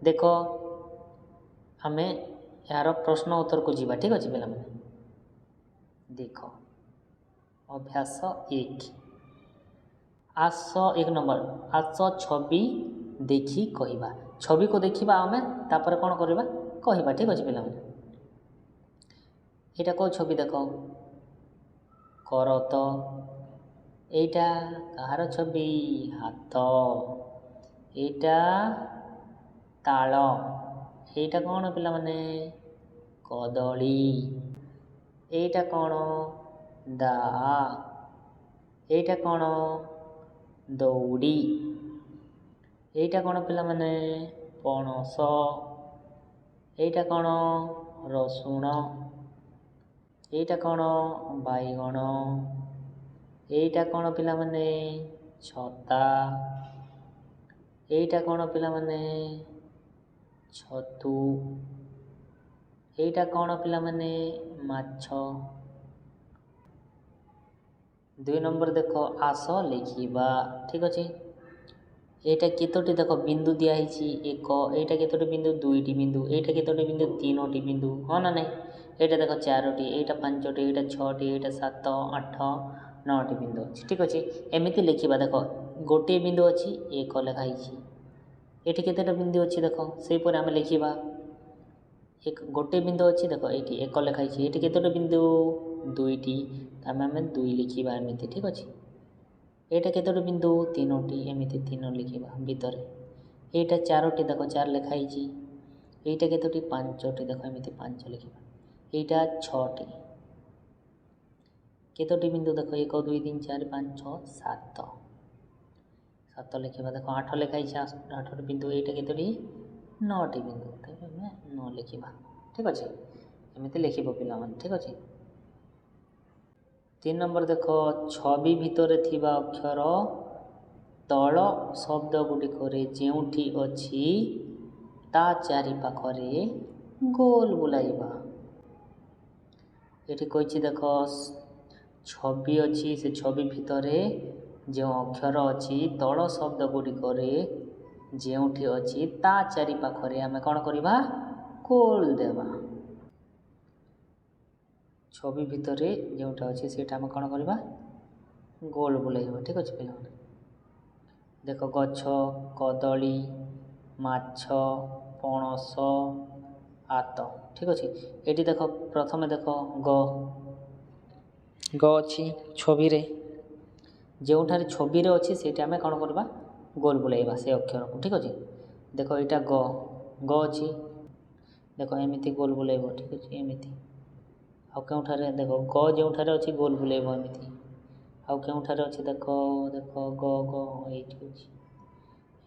देख आम यार प्रश्न उत्तर को जीवा ठीक अच्छे पे देख अभ्यास 1 आस 1 नंबर आस छवि देखी कहवा छवि को देखा आम तापर कौन करवा कहवा ठीक अच्छे पे यहाँ कौ छवि देख करत एटा कहार छवि हाथ एटा ताल एटा कौन पिला माने कदली एटा कौन दा एटा कौन दौड़ी एटा कौन पिला माने पणस एटा कौन रसुण एटा कौन बैगण एटा कौन पिला माने छता एटा कौन पिला माने छतु एटा कौन पिला माने माछ 2 नंबर देख आस लिखा ठीक अच्छे एटा केतोटी देख बिंदु दिखाई एक एटा केतोटी बिंदु 2टी बिंदु एटा केतोटी बिंदु 3टी बिंदु हाँ ना नहीं एटा देख 4टी एटा 5टी एटा 6टी एटा 7 8 9टी बिंदु अच्छी ठीक अच्छे एमती लिखा देख गोटे बिंदु अच्छी एक लिखाई ये केतेटा बिंदु अच्छी देख से आम लिखा एक गोटे बिंदु अच्छी देख ये एक लिखाई ये केतोटा बिंदु 2टी आम 2 लिखा एमती ठीक अच्छे यहाँ केतोटी बिंदु 3टी एमती 3 लिखा भितर यहाँ 4टी देख 4 लिखाई यहाँ केतोटी 5टी देख एमती 5 लिखा यहाँ 6टी केतोटी बिंदु देख 1 2 3 4 5 6 7 7 लिखा देख 8 लिखाई 8टी बिंदु यहाँ केतोटी 9टी बिंदु तेज आम 9 लिखा ठीक अच्छे एमती लिख पिला ठीक अच्छे 3 नंबर देख छवि भितर थिबा अक्षर तल शब्द गुड़िक जोठी अच्छी ता चारि पाखरे गोल बुलाइबा ये कही देख छवि अच्छी से छवि भितर जो अक्षर अच्छी तल शब्द गुड़िक जोठी अच्छी ता चारि पाखरे आम कौन करवा गोल देवा छवि भितर जोटा अच्छे से आम कौन करवा गोल बुलाइबा ठीक अच्छे पे देख गछ कदली माछ पणस आत ठीक अच्छे ये देख प्रथम देख ग अच्छी छवि जो छवि अच्छी से आम कौन करवा गोल बुलाइबा से अक्षर को ठीक अच्छे देख यहाँ ग अच्छी देख एमती गोल बुलाइब ठीक अच्छे एमती आउ केउठारे देख ग जोठारे अच्छी गोल बुलाइब एमती आउ केउठारे अच्छी देख देख ग ग ये अच्छी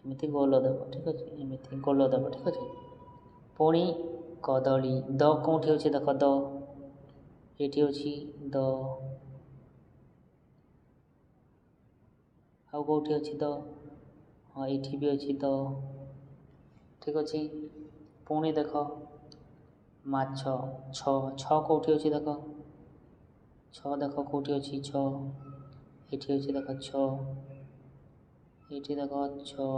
एमती गोल देव ठीक अच्छे एमती गोल देव ठीक अच्छे पुणी कदली द कौटी अच्छे देख द ये अच्छी द आउ कौटी अच्छी द हाँ ये भी अच्छी द ठीक अच्छे पुणी देख माछ छ कौटी अच्छी देख छ देख कौटी अच्छी छ ये अच्छी देख छ ये देख छ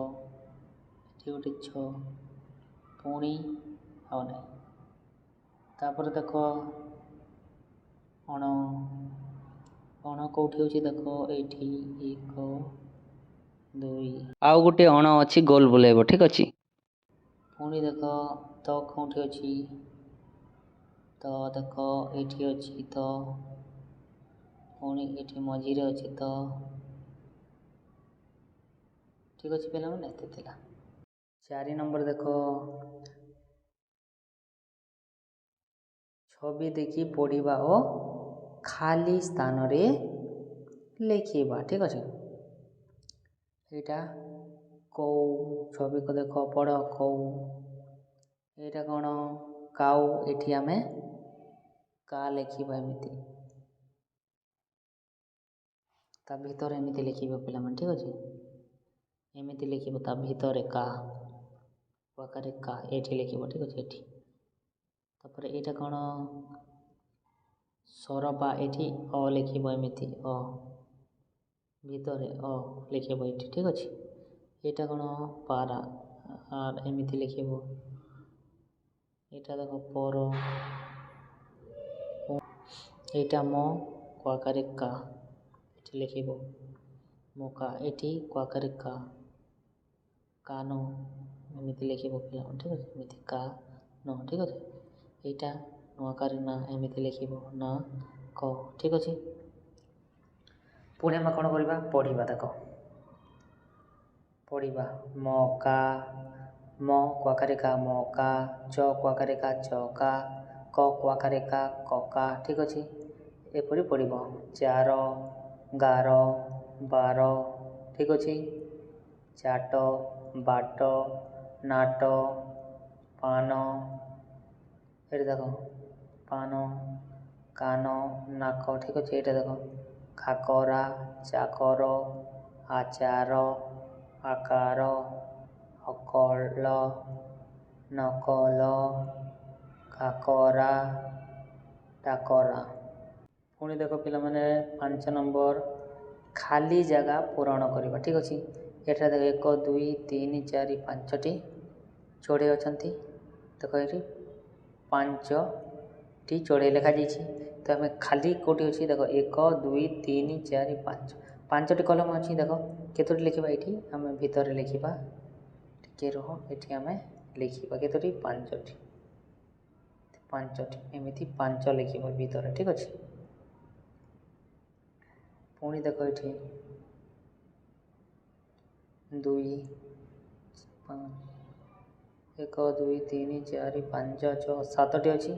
ये गोटे छ पुणी आ ना तापर देख अण अण कौटी अच्छी देख ये 1 2 आउ गोटे अण अच्छी गोल बुलाइब ठीक अच्छे पुणी देख त कौटी अच्छी तो देख ये अच्छी तो पुणी ये मझीरे अच्छी तो ठीक अच्छे पे एत 4 नंबर देख छवि देखी पढ़ा और खाली स्थान रे लिखा ठीक अच्छे यहाँ कौ छवि को देख पढ़ कौ यहाँ कौन काउ ये आम का लिखा एमती ता भीतर एमती लिखा पे ठीक अच्छे एमती लिख ता भीतर का पाखे का ये लिख ठीक अच्छे ये तापर यहाँ कौन सरपा ये अ लिख एमती अ भीतर अ लिख ये ठीक अच्छे यहाँ कौन पारा আর ଏମିତି ଲେଖିବ। ଏଇଟା ଦେଖ ପର, এইটা ମ କୁଆକାରେ କା, ଏଠି ଲେଖିବ ମକା। ଏଠି କୁଆକାରେ କା, କାନ ଏମିତି ଲେଖିବ ପିଲାମାନେ, ଠିକ୍ ଅଛି। ଏମିତି କା ନ, ଠିକ୍ ଅଛି। ଏଇଟା ନୂଆକାରେ ନା, ଏମିତି ଲେଖିବ ନା କ, ଠିକ୍ ଅଛି। ପୁଣି ଆମେ କ'ଣ କରିବା, ପଢ଼ିବା। ଦେଖ ପଢ଼ିବା, ମକା, ମ କୁଆକାରେ କା ମକା, ଚ କୁଆକାରେ କା ଚକା, କ କୁଆକାରେ କା କକା, ଠିକ୍ ଅଛି। ଏପରି ପଢ଼ିବ। ଚାର, ଗାର, ବାର, ଠିକ୍ ଅଛି। ଚାଟ, ବାଟ, ନାଟ, ପାନ, ଏଠି ଦେଖ ପାନ, କାନ, ନାକ, ଠିକ୍ ଅଛି। ଏଇଟା ଦେଖ କାକରା, ଚାକର, ଆଚାର, ଆକାର, ଅକଲ, ନକଲ, କାକରା, ଡାକରା। ପୁଣି ଦେଖ ପିଲାମାନେ 5 ନମ୍ବର ଖାଲି ଜାଗା ପୂରଣ କରିବା, ଠିକ୍ ଅଛି। ଏଠାରେ ଦେଖ 1 2 3 4 5ଟି ଚଢ଼େଇ ଅଛନ୍ତି। ଦେଖ ଏଠି 5ଟି ଚଢ଼େଇ ଲେଖାଯାଇଛି। ତ ଆମେ ଖାଲି କେଉଁଠି ଅଛି ଦେଖ 1 2 3 4 5, 5ଟି କଲମ ଅଛି। ଦେଖ କେତୋଟି ଲେଖିବା, ଏଠି ଆମେ ଭିତରେ ଲେଖିବା, ଟିକେ ରୁହ। ଏଠି ଆମେ ଲେଖିବା କେତୋଟି, 5ଟି, 5ଟି, ଏମିତି 5 ଲେଖିବା ଭିତରେ, ଠିକ୍ ଅଛି। ପୁଣି ଦେଖ ଏଠି 2 5 1 2 3 4 5 6 7ଟି ଅଛି।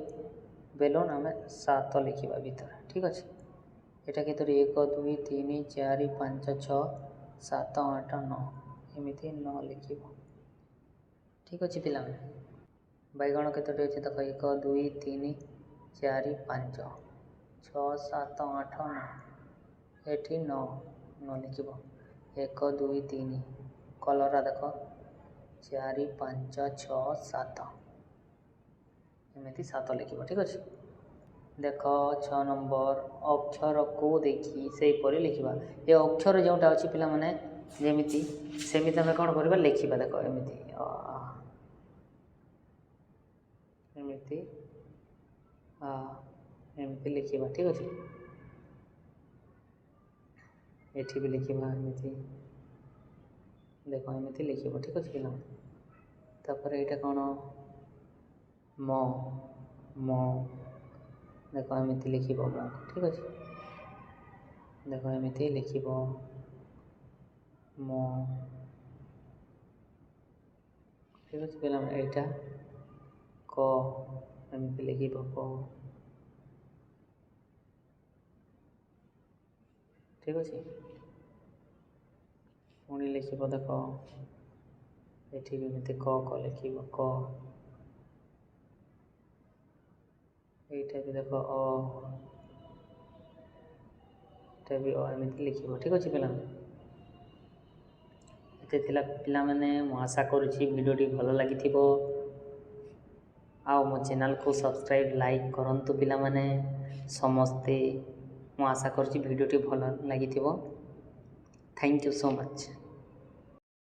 ବେଲୁନ୍ ଆମେ 7 ଲେଖିବା ଭିତରେ, ଠିକ୍ ଅଛି। ଏଇଟା କେତୋଟି 1 2 3 4 5 6 7 8 9, ଏମିତି 9 ଲେଖିବ, ଠିକ୍ ଅଛି ପିଲାମାନେ। ବାଇଗଣ କେତୋଟି ଅଛି ଦେଖ 1 2 3 4 5 6 7 8 9, ଏଠି 9 ଲେଖିବ। 1 2 3, କଲରା ଦେଖ 4 5 6 7, ଏମିତି 7 ଲେଖିବ, ଠିକ୍ ଅଛି। ଦେଖ 6 ନମ୍ବର ଅକ୍ଷରକୁ ଦେଖି ସେହିପରି ଲେଖିବା। ଏ ଅକ୍ଷର ଯେଉଁଟା ଅଛି ପିଲାମାନେ ଯେମିତି ସେମିତି ଆମେ କ'ଣ କରିବା, ଲେଖିବା। ଦେଖ ଏମିତି ଏମିତି ଏମିତି ଲେଖିବା, ଠିକ୍ ଅଛି। ଏଠି ବି ଲେଖିବା ଏମିତି, ଦେଖ ଏମିତି ଲେଖିବ, ଠିକ୍ ଅଛି ପିଲାମାନେ। ତାପରେ ଏଇଟା କ'ଣ, ମ, ଦେଖ ଏମିତି ଲେଖିବ ମ, ଠିକ୍ ଅଛି। ଦେଖ ଏମିତି ଲେଖିବ ମ, ଠିକ୍ ଅଛି ପିଲାମାନେ। ଏଇଟା କ, ଏମିତି ଲେଖିବ କ, ଠିକ୍ ଅଛି। ପୁଣି ଲେଖିବ ଦେଖ ଏଠି ବି ଏମିତି କ ଲେଖିବ କ। এইটা ବି ଦେଖ ଅ, ଏଇଟା ବି ଅ, ଏମିତି ଲେଖିବ, ଠିକ୍ ଅଛି ପିଲାମାନେ। ଏତେ ଥିଲା ପିଲାମାନେ। ମୁଁ ଆଶା କରୁଛି ଭିଡ଼ିଓଟି ଭଲ ଲାଗିଥିବ। ଆଉ ମୋ ଚ୍ୟାନେଲ୍କୁ ସବସ୍କ୍ରାଇବ୍ ଲାଇକ୍ କରନ୍ତୁ ପିଲାମାନେ ସମସ୍ତେ। ମୁଁ ଆଶା କରୁଛି ଭିଡ଼ିଓଟି ଭଲ ଲାଗିଥିବ। Thank you so much.